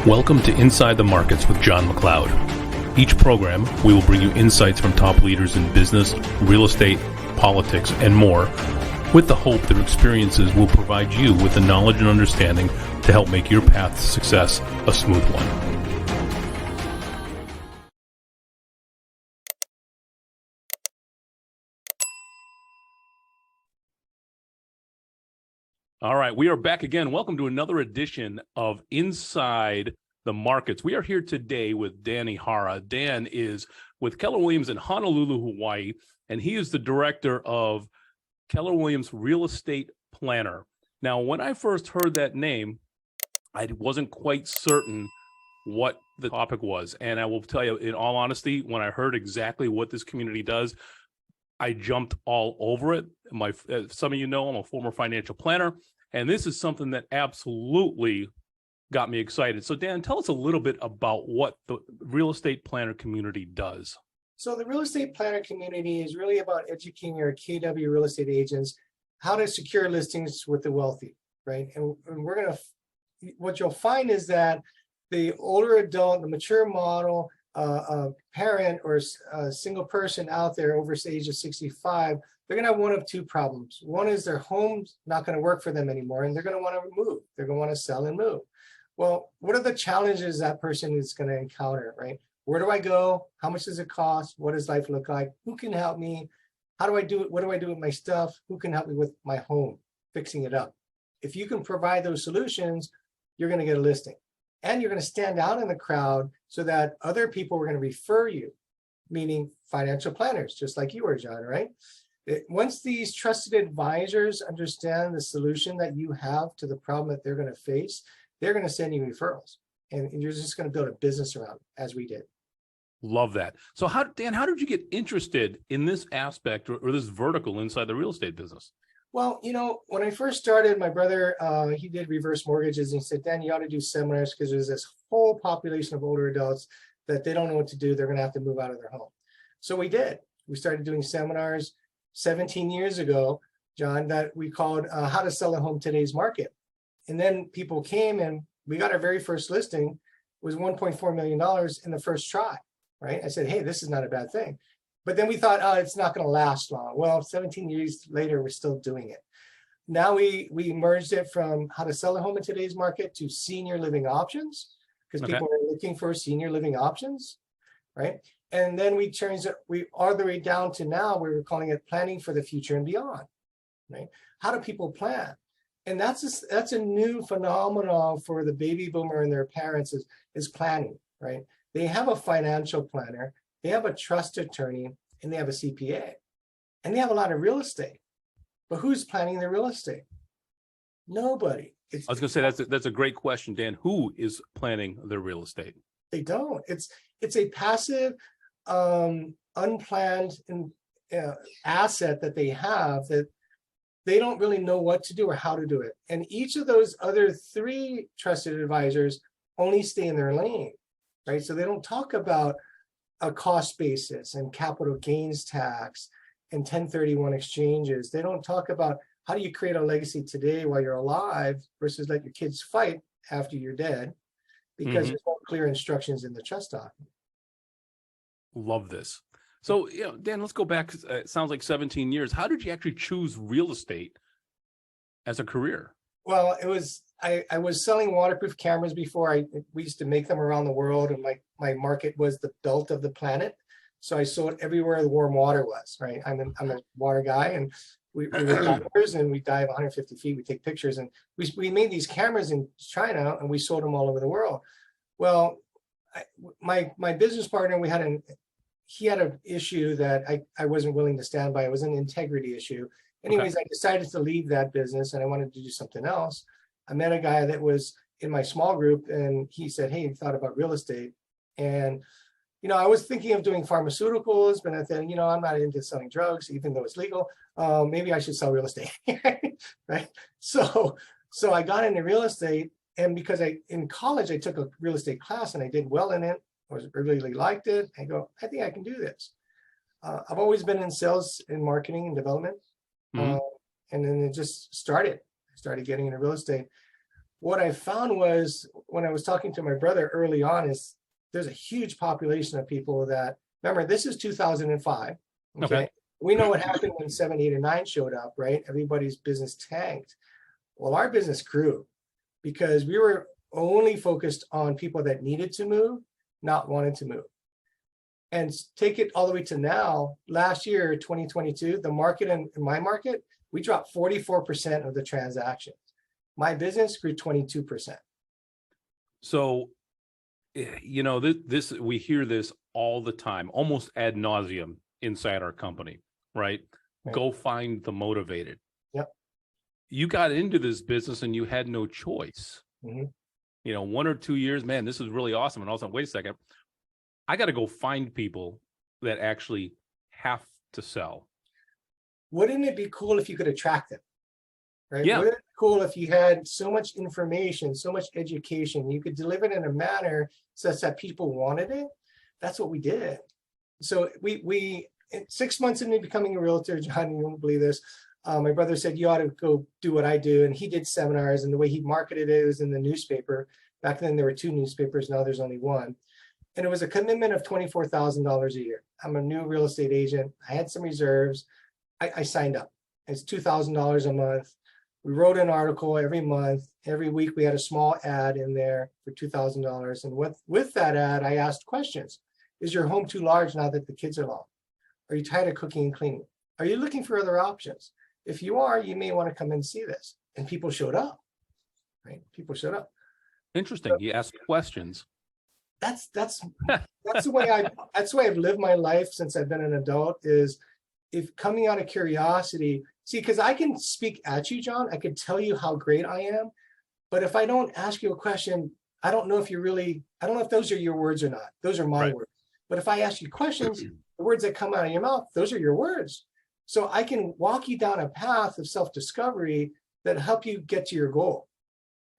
Welcome to Inside the Markets with John McLeod. Each program, we will bring you insights from top leaders in business, real estate, politics, and more, with the hope their experiences will provide you with the knowledge and understanding to help make your path to success a smooth one. All right, we are back again. Welcome to another edition of Inside the Markets. We are here today with Dan Ihara. Dan is with Keller Williams in Honolulu, Hawaii, and he is the director of Keller Williams Real Estate Planner. Now, when I first heard that name, I wasn't quite certain what the topic was. And I will tell you, in all honesty, when I heard exactly what this community does, I jumped all over it. Some of you know, I'm a former financial planner, and this is something that absolutely got me excited. So Dan, tell us a little bit about what the real estate planner community does. So the real estate planner community is really about educating your KW real estate agents how to secure listings with the wealthy, right? And what you'll find is that the older adult, the mature model, parent or a single person out there over the age of 65, they're going to have one of two problems. One is their home's not going to work for them anymore, and they're going to want to move. They're going to want to sell and move. Well, what are the challenges that person is going to encounter, right? Where do I go? How much does it cost? What does life look like? Who can help me? How do I do it? What do I do with my stuff? Who can help me with my home, fixing it up? If you can provide those solutions, you're going to get a listing. And you're going to stand out in the crowd so that other people are going to refer you, meaning financial planners, just like you were, John, right? Once these trusted advisors understand the solution that you have to the problem that they're going to face, they're going to send you referrals. And you're just going to build a business around it, as we did. Love that. So Dan, how did you get interested in this aspect or this vertical inside the real estate business? Well, you know, when I first started, my brother, he did reverse mortgages, and he said, Dan, you ought to do seminars because there's this whole population of older adults that they don't know what to do. They're going to have to move out of their home. So we did. We started doing seminars 17 years ago, John, that we called How to Sell a Home Today's Market. And then people came and we got our very first listing. It was $1.4 million in the first try, right? I said, hey, this is not a bad thing. But then we thought, oh, it's not going to last long. Well, 17 years later, we're still doing it. Now we merged it from how to sell a home in today's market to senior living options, because people are looking for senior living options, right? And then we changed it, all the way down to now, we're calling it planning for the future and beyond, right? How do people plan? And that's a new phenomenon for the baby boomer and their parents is planning, right? They have a financial planner, they have a trust attorney, and they have a CPA, and they have a lot of real estate. But who's planning their real estate? Nobody. I was going to say that's a great question, Dan. Who is planning their real estate? They don't. It's a passive, unplanned asset that they have that they don't really know what to do or how to do it. And each of those other three trusted advisors only stay in their lane, right? So they don't talk about a cost basis and capital gains tax and 1031 exchanges. They don't talk about how do you create a legacy today while you're alive versus let your kids fight after you're dead, because there's no clear instructions in the trust document. Love this. So, Dan, let's go back. It sounds like 17 years. How did you actually choose real estate as a career? Well, it was, I was selling waterproof cameras before. We used to make them around the world, and my market was the belt of the planet. So I sold everywhere the warm water was, right? I'm a water guy, and we were divers, and we dive 150 feet. We take pictures, and we made these cameras in China, and we sold them all over the world. Well, my business partner, he had an issue that I wasn't willing to stand by. It was an integrity issue. Anyways, I decided to leave that business, and I wanted to do something else. I met a guy that was in my small group, and he said, hey, he thought about real estate. And, I was thinking of doing pharmaceuticals, but I thought, I'm not into selling drugs, even though it's legal. Maybe I should sell real estate, right? So I got into real estate, and because in college, I took a real estate class, and I did well in it. I really liked it. I go, I think I can do this. I've always been in sales and marketing and development. And then it just started. I started getting into real estate. what I found was when I was talking to my brother early on is there's a huge population of people that, remember, this is 2005. Okay. We know what happened when 7, 8, and 9 showed up, right? Everybody's business tanked. Well, our business grew because we were only focused on people that needed to move, not wanted to move. And take it all the way to now, last year, 2022, the market in my market, we dropped 44% of the transactions. My business grew 22%. So, you know, this we hear this all the time, almost ad nauseum inside our company, right? Go find the motivated. Yep. You got into this business and you had no choice. Mm-hmm. You know, 1 or 2 years, man, this is really awesome. And all of a sudden, wait a second, I got to go find people that actually have to sell. Wouldn't it be cool if you could attract them? Right? Yeah. Wouldn't it be cool if you had so much information, so much education, you could deliver it in a manner such that people wanted it? That's what we did. So we 6 months into becoming a realtor, John, you won't believe this. My brother said, you ought to go do what I do. And he did seminars, and the way he marketed it was in the newspaper. Back then there were 2 newspapers, now there's only 1. And it was a commitment of $24,000 a year. I'm a new real estate agent. I had some reserves. I signed up. It's $2,000 a month. We wrote an article every month. Every week we had a small ad in there for $2,000. And with that ad, I asked questions. Is your home too large now that the kids are long? Are you tired of cooking and cleaning? Are you looking for other options? If you are, you may want to come and see this. And people showed up, right? People showed up. Interesting. You asked questions. That's the way I've lived my life since I've been an adult, is if coming out of curiosity. See, because I can speak at you, John, I could tell you how great I am, but if I don't ask you a question, I don't know if those are your words or not. Those are my words. But if I ask you questions, the words that come out of your mouth, those are your words. So I can walk you down a path of self-discovery that help you get to your goal,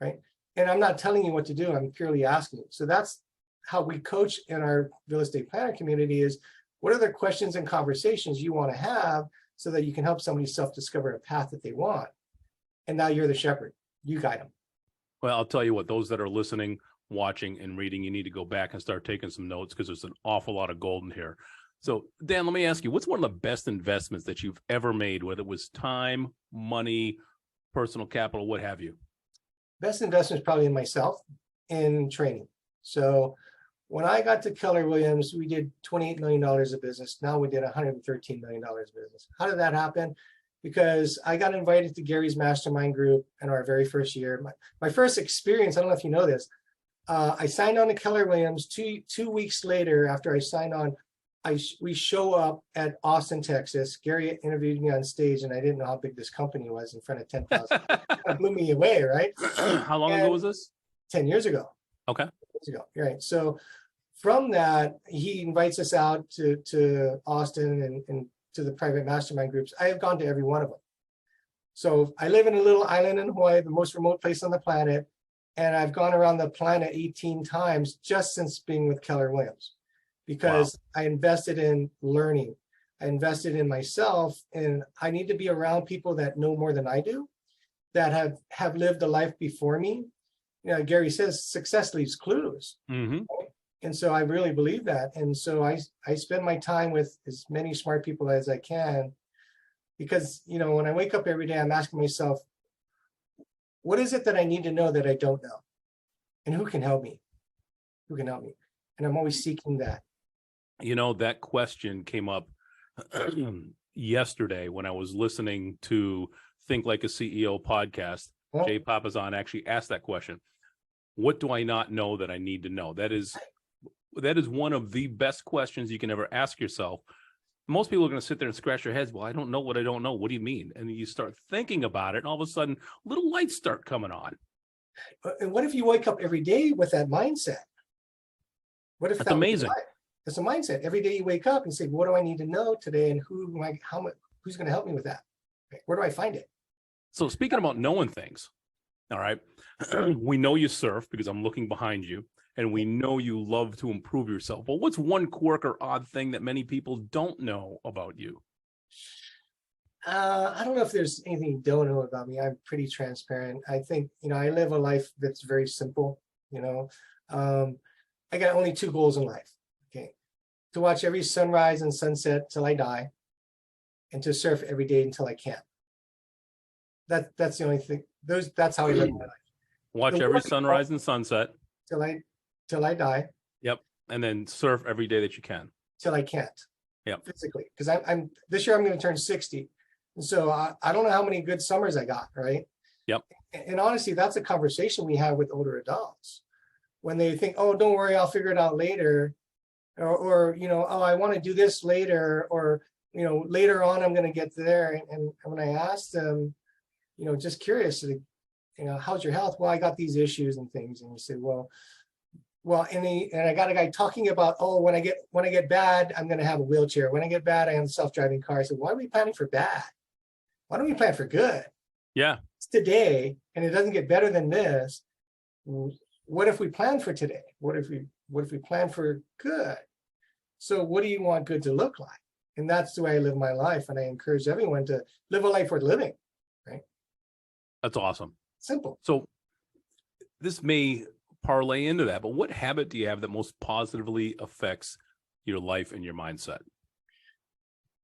right? And I'm not telling you what to do, I'm purely asking you. So that's how we coach in our real estate planner community, is what are the questions and conversations you want to have so that you can help somebody self-discover a path that they want. And now you're the shepherd, you guide them. Well, I'll tell you what, those that are listening, watching, and reading, you need to go back and start taking some notes, because there's an awful lot of gold in here. So Dan, let me ask you, what's one of the best investments that you've ever made, whether it was time, money, personal capital, what have you? Best investment is probably in myself, in training. So when I got to Keller Williams, we did $28 million of business. Now we did $113 million of business. How did that happen? Because I got invited to Gary's mastermind group in our very first year. My first experience, I don't know if you know this, I signed on to Keller Williams. Two weeks later, after I signed on, we show up at Austin, Texas. Gary interviewed me on stage, and I didn't know how big this company was in front of 10,000. It blew me away, right? How long ago was this? 10 years ago. Okay. 10 years ago, right? So from that, he invites us out to Austin and to the private mastermind groups. I have gone to every one of them. So I live in a little island in Hawaii, the most remote place on the planet, and I've gone around the planet 18 times just since being with Keller Williams, because I invested in learning. I invested in myself, and I need to be around people that know more than I do, that have lived a life before me. You know, Gary says success leaves clues. Mm-hmm. Right? And so I really believe that. And so I spend my time with as many smart people as I can, because, you know, when I wake up every day, I'm asking myself, what is it that I need to know that I don't know? And who can help me? Who can help me? And I'm always seeking that. You know, that question came up yesterday when I was listening to Think Like a CEO podcast. Oh. Jay Papazan actually asked that question. What do I not know that I need to know? That is one of the best questions you can ever ask yourself. Most people are going to sit there and scratch their heads. Well, I don't know what I don't know. What do you mean? And you start thinking about it, and all of a sudden, little lights start coming on. And what if you wake up every day with that mindset? What if that's amazing? It's a mindset. Every day you wake up and say, "What do I need to know today?" And who's going to help me with that? Where do I find it? So speaking about knowing things, all right, we know you surf because I'm looking behind you. And we know you love to improve yourself. Well, what's one quirk or odd thing that many people don't know about you? I don't know if there's anything you don't know about me. I'm pretty transparent. I think, I live a life that's very simple, you know. I got only two goals in life, okay? To watch every sunrise and sunset till I die, and to surf every day until I can't. That's the only thing. That's how I live my life. Watch The every work sunrise and sunset. till I die, Yep. And then surf every day that you can. till I can't. Yep. Physically, because I'm this year I'm going to turn 60. And so I don't know how many good summers I got, right? Yep. And honestly, that's a conversation we have with older adults when they think, oh, don't worry, I'll figure it out later. Or oh, I want to do this later, or, later on I'm going to get there. And when I asked them, just curious, how's your health? Well, I got these issues and things. And you say, well, and I got a guy talking about, oh, when I get bad, I'm going to have a wheelchair. When I get bad, I have a self-driving car. I said, why are we planning for bad? Why don't we plan for good? Yeah. It's today, and it doesn't get better than this. What if we plan for today? What if we plan for good? So what do you want good to look like? And that's the way I live my life. And I encourage everyone to live a life worth living, right? That's awesome. Simple. So this may parlay into that, but what habit do you have that most positively affects your life and your mindset?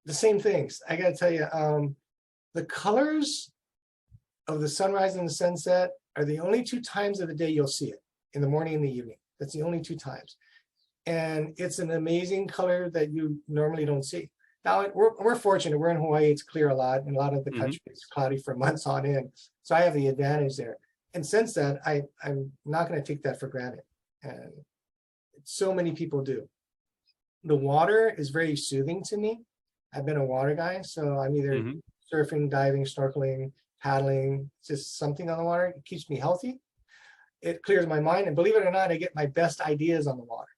The same things. I got to tell you, the colors of the sunrise and the sunset are the only two times of the day you'll see it, in the morning and the evening. That's the only two times. And it's an amazing color that you normally don't see. Now, we're fortunate. We're in Hawaii. It's clear a lot. And a lot of the country is cloudy for months on end. So I have the advantage there. And since then, I'm not going to take that for granted. And so many people do. The water is very soothing to me. I've been a water guy. So I'm either surfing, diving, snorkeling, paddling, just something on the water. It keeps me healthy. It clears my mind. And believe it or not, I get my best ideas on the water.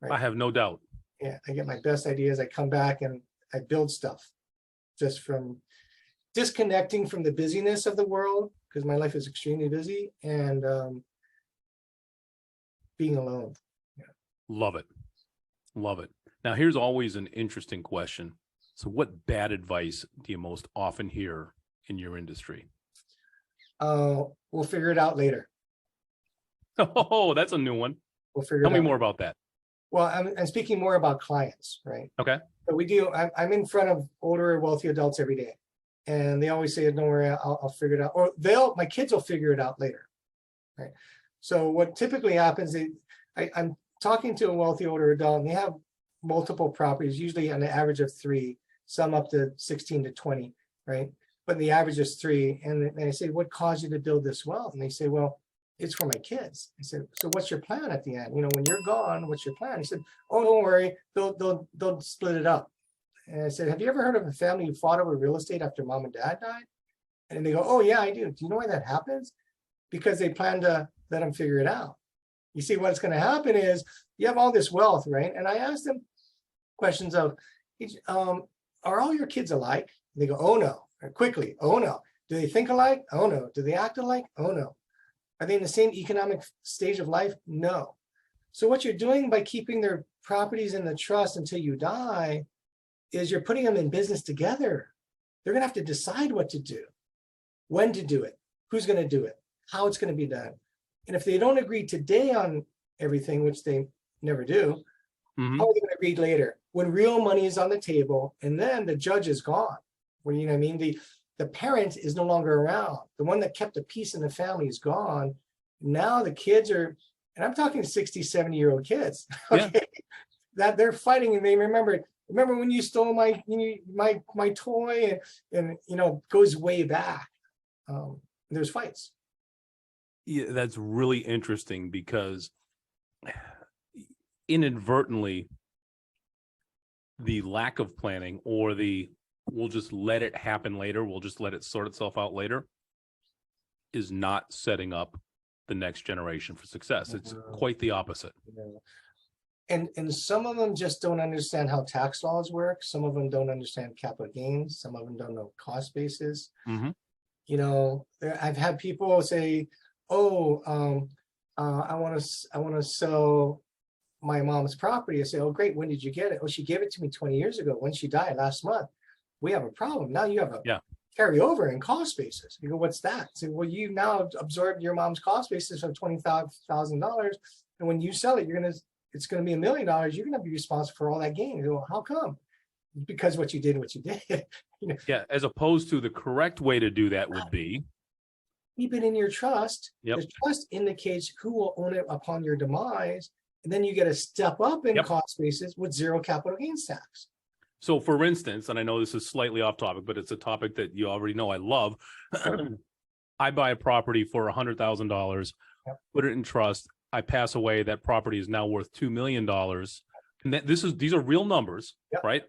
Right? I have no doubt. Yeah, I get my best ideas. I come back and I build stuff just from disconnecting from the busyness of the world, because my life is extremely busy, and being alone. Yeah. Love it. Love it. Now, here's always an interesting question. So what bad advice do you most often hear in your industry? We'll figure it out later. Oh, that's a new one. We'll figure Tell it out. me more about that. Well, I'm speaking more about clients, right? Okay. But we do, I'm in front of older, wealthy adults every day. And they always say, don't worry, I'll figure it out. Or my kids will figure it out later, right? So what typically happens is I'm talking to a wealthy older adult, and they have multiple properties, usually on an average of 3, some up to 16 to 20, right? But the average is 3. And I say, what caused you to build this wealth? And they say, well, it's for my kids. I said, so what's your plan at the end? When you're gone, what's your plan? He said, oh, don't worry, they'll split it up. And I said, have you ever heard of a family who fought over real estate after mom and dad died? And they go, oh yeah, I do. Do you know why that happens? Because they plan to let them figure it out. You see, what's going to happen is you have all this wealth, right? And I asked them questions of, are all your kids alike? And they go, oh no. Or quickly, oh no. Do they think alike? Oh no. Do they act alike? Oh no. Are they in the same economic stage of life? No. So what you're doing by keeping their properties in the trust until you die is you're putting them in business together. They're going to have to decide what to do, when to do it, who's going to do it, how it's going to be done. And if they don't agree today on everything, which they never do, how are they going to agree later when real money is on the table and then the judge is gone? Well, you know what I mean? The parent is no longer around. The one that kept the peace in the family is gone. Now the kids are, and I'm talking 60, 70-year-old kids, okay, that they're fighting, and they remember when you stole my toy, and goes way back. There's fights. Yeah, that's really interesting, because inadvertently the lack of planning, or we'll just let it happen later, we'll just let it sort itself out later, is not setting up the next generation for success. It's quite the opposite. And some of them just don't understand how tax laws work. Some of them don't understand capital gains. Some of them don't know cost basis. I've had people say, oh, I want to sell my mom's property. I say, oh, great. When did you get it? Oh, she gave it to me 20 years ago when she died last month. we have a problem. Now you have a Yeah. carryover in cost basis. You go, what's that? So, well, you now absorbed your mom's cost basis of $25,000. And when you sell it, it's going to be $1 million. You're going to be responsible for all that gain. You go, well, how come? Because what you did. You know, Yeah. As opposed to the correct way to do that would be. keep it in your trust. Yep. The trust indicates who will own it upon your demise. And then you get to step up in Yep. cost basis with zero capital gains tax. So for instance, and I know this is slightly off topic, but it's a topic that you already know I love. I buy a property for $100,000, Yep. put it in trust. I pass away. That property is now worth $2 million. And these are real numbers, Yep. right?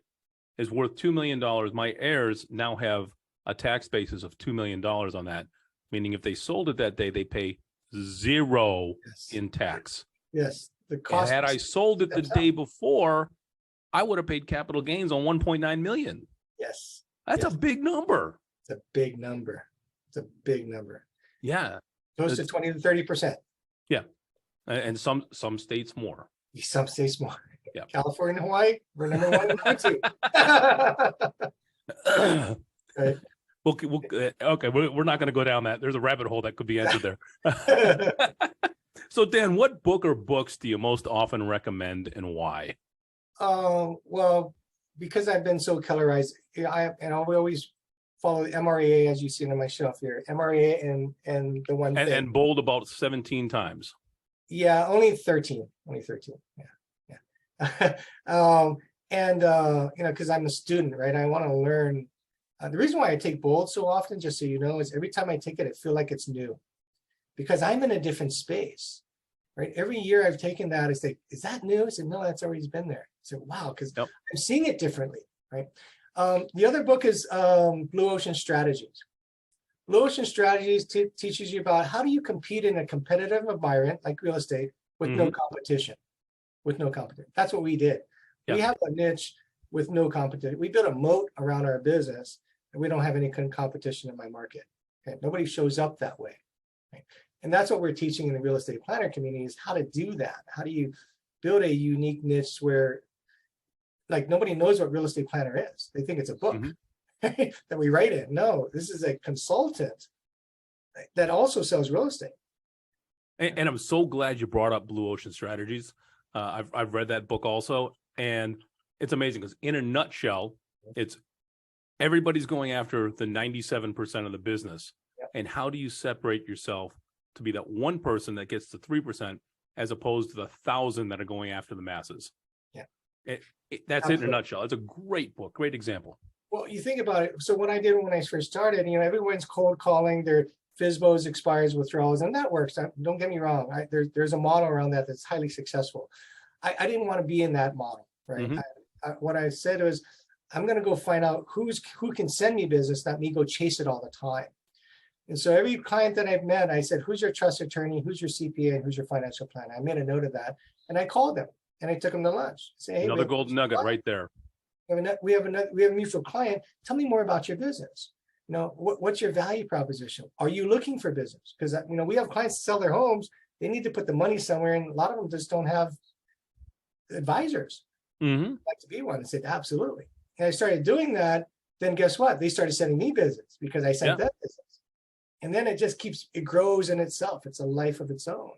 Is worth $2 million. My heirs now have a tax basis of $2 million on that, meaning if they sold it that day, they pay zero Yes. in tax. Yes. The And cost. had I sold it the day before, I would have paid capital gains on 1.9 million. Yes. That's Yes. a big number. It's a big number. It's a big number. Yeah. Close to 20 to 30%. And some states more. Some states more. Yeah. California and Hawaii, we're number one and number two. Right. Okay, we're not going to go down that. There's a rabbit hole that could be answered there. So Dan, what book or books do you most often recommend and why? Well, because I've been so colorized, I always follow the MREA, as you see on my shelf here. MREA and the one thing. And bold about 17 times. Yeah, only 13. Yeah. Because I'm a student, right? I want to learn. The reason why I take bold so often, just so you know, is every time I take it, I feel like it's new, because I'm in a different space, right? Every year I've taken that, I say, is that new? I said, no, that's always been there. I said, wow, because Yep. I'm seeing it differently, right? The other book is Blue Ocean Strategies. Blue Ocean Strategies teaches you about how do you compete in a competitive environment like real estate with no competition. That's what we did. Yeah. We have a niche with no competition. We built a moat around our business, and we don't have any competition in my market. Okay? Nobody shows up that way. Right? And that's what we're teaching in the real estate planner community, is how to do that. How do you build a unique niche where, like, nobody knows what real estate planner is. They think it's a book that we write in. No, this is a consultant that also sells real estate. And I'm so glad you brought up Blue Ocean Strategies. I've read that book also, and it's amazing because in a nutshell, it's everybody's going after the 97% of the business. Yep. And how do you separate yourself to be that one person that gets the 3% as opposed to the 1,000 that are going after the masses? Yeah. That's it in a nutshell. It's a great book, great example. Well, you think about it. So what I did when I first started, everyone's cold calling, their FSBOs, expires, withdrawals, and that works. Don't get me wrong. There's a model around that that's highly successful. I didn't want to be in that model, right? What I said was, I'm going to go find out who can send me business, not me go chase it all the time. And so every client that I've met, I said, who's your trust attorney, who's your CPA, and who's your financial planner? I made a note of that, and I called them, and I took them to lunch. Say, hey, Another golden nugget right there. We have a mutual client. Tell me more about your business. What's your value proposition? Are you looking for business? Because we have clients sell their homes. They need to put the money somewhere, and a lot of them just don't have advisors. I'd like to be one. I said, absolutely. And I started doing that. Then guess what? They started sending me business because I sent them business. And then it grows in itself. It's a life of its own.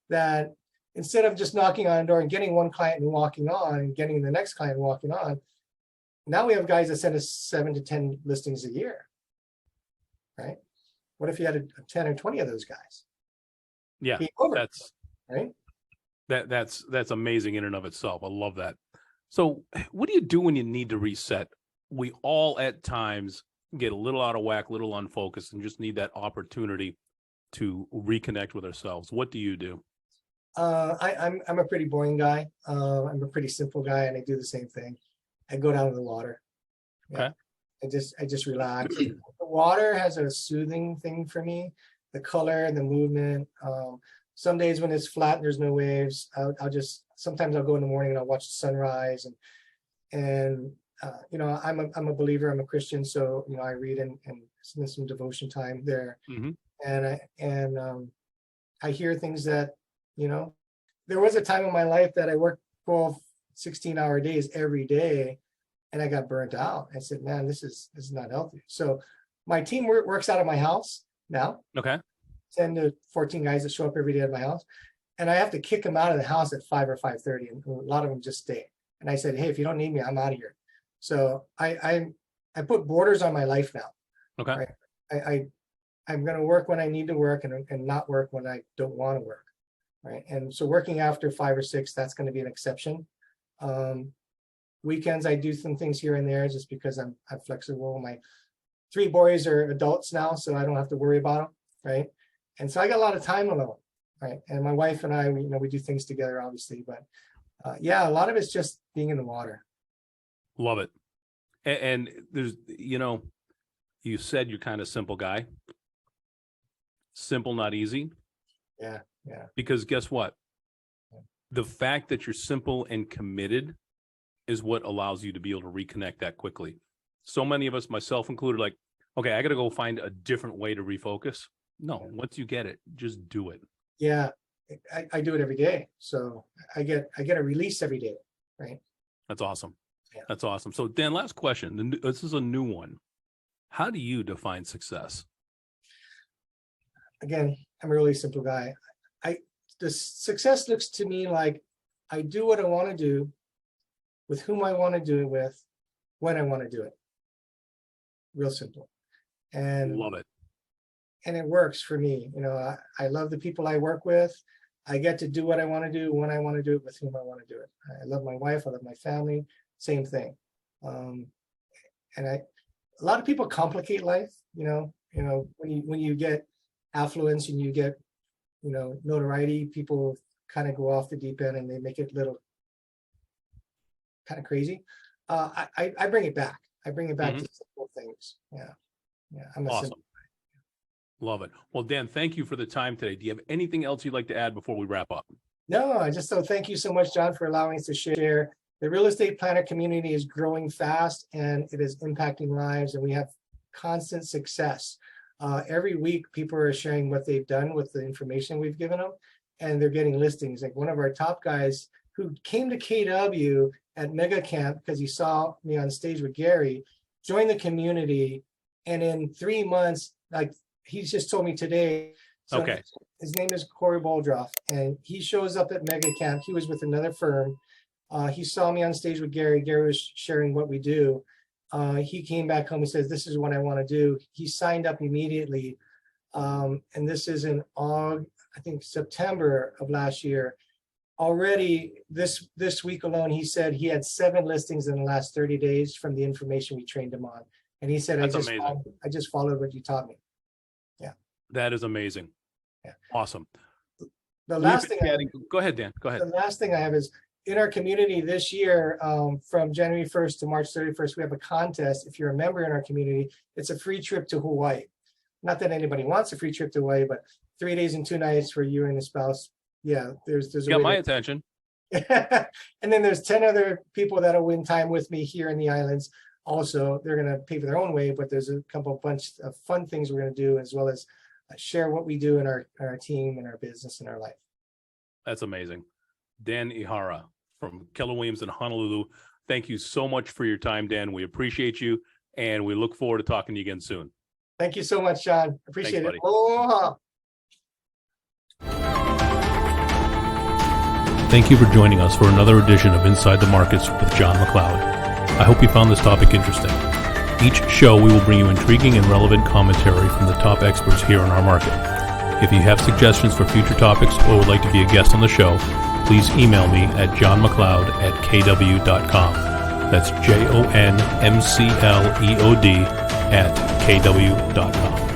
That instead of just knocking on a door and getting one client and walking on and getting the next client and walking on, now we have guys that send us 7 to 10 listings a year, right? What if you had 10 or 20 of those guys? Yeah, that's right. That's amazing in and of itself. I love that. So what do you do when you need to reset? We all at times get a little out of whack, a little unfocused, and just need that opportunity to reconnect with ourselves. What do you do? I'm a pretty boring guy. I'm a pretty simple guy, and I do the same thing. I go down to the water. Okay. I just relax. The water has a soothing thing for me. The color and the movement. Some days when it's flat and there's no waves, sometimes I'll go in the morning and I'll watch the sunrise, and I'm a believer. I'm a Christian, so I read and spend some devotion time there. And I hear things that there was a time in my life that I worked 12, 16-hour days every day, and I got burnt out. I said, man, this is not healthy. So my team works out of my house now. Okay. 10 to 14 guys that show up every day at my house. And I have to kick them out of the house at 5 or 5:30. And a lot of them just stay. And I said, hey, if you don't need me, I'm out of here. So I put borders on my life now. Okay. Right? I'm going to work when I need to work and not work when I don't want to work. Right. And so working after 5 or 6, that's going to be an exception. Weekends, I do some things here and there just because I'm flexible. My 3 boys are adults now, so I don't have to worry about them. Right. And so I got a lot of time alone. Right. And my wife and I, we do things together, obviously. But yeah, a lot of it's just being in the water. Love it. And there's, you said you're kind of simple guy. Simple, not easy. Yeah. Yeah. Because guess what? The fact that you're simple and committed is what allows you to be able to reconnect that quickly. So many of us, myself included, like, okay, I got to go find a different way to refocus. No, once you get it, just do it. Yeah. I do it every day. So I get a release every day. Right. That's awesome. Yeah. That's awesome. So Dan, last question. This is a new one. How do you define success? Again, I'm a really simple guy. The success looks to me like I do what I want to do with whom I want to do it with, when I want to do it. Real simple. And love it. And it works for me. I love the people I work with. I get to do what I want to do, when I want to do it, with whom I want to do it. I love my wife. I love my family. Same thing. And a lot of people complicate life. When you get affluence and you get notoriety, people kind of go off the deep end and they make it little kind of crazy. I bring it back. I bring it back to simple things. Yeah. I'm awesome. Simple. Love it. Well, Dan, thank you for the time today. Do you have anything else you'd like to add before we wrap up? No, thank you so much, John, for allowing us to share. The real estate planner community is growing fast and it is impacting lives, and we have constant success. Every week, people are sharing what they've done with the information we've given them, and they're getting listings. Like one of our top guys who came to KW at Mega Camp because he saw me on stage with Gary, joined the community, and in 3 months, like he's just told me today. So okay. His name is Corey Boldroff, and he shows up at Mega Camp. He was with another firm. He saw me on stage with Gary. Gary was sharing what we do. He came back home. He says, this is what I want to do. He signed up immediately. And this is in September of last year. Already this week alone, he said he had 7 listings in the last 30 days from the information we trained him on. And he said, I just followed what you taught me. Yeah. That is amazing. Yeah. Awesome. The last thing go ahead, Dan. Go ahead. The last thing I have is in our community this year, from January 1st to March 31st, we have a contest. If you're a member in our community, it's a free trip to Hawaii. Not that anybody wants a free trip to Hawaii, but 3 days and 2 nights for you and the spouse. Yeah, there's got my attention. And then there's 10 other people that'll win time with me here in the islands. Also, they're going to pay for their own way, but there's a bunch of fun things we're going to do, as well as share what we do in our team and our business and our life. That's amazing. Dan Ihara from Keller Williams in Honolulu. Thank you so much for your time, Dan. We appreciate you, and we look forward to talking to you again soon. Thank you so much, John. Appreciate Thanks, it. Aloha. Thank you for joining us for another edition of Inside the Markets with John McLeod. I hope you found this topic interesting. Each show, we will bring you intriguing and relevant commentary from the top experts here in our market. If you have suggestions for future topics or would like to be a guest on the show, please email me at johnmcleod@kw.com. That's JONMCLEOD @kw.com.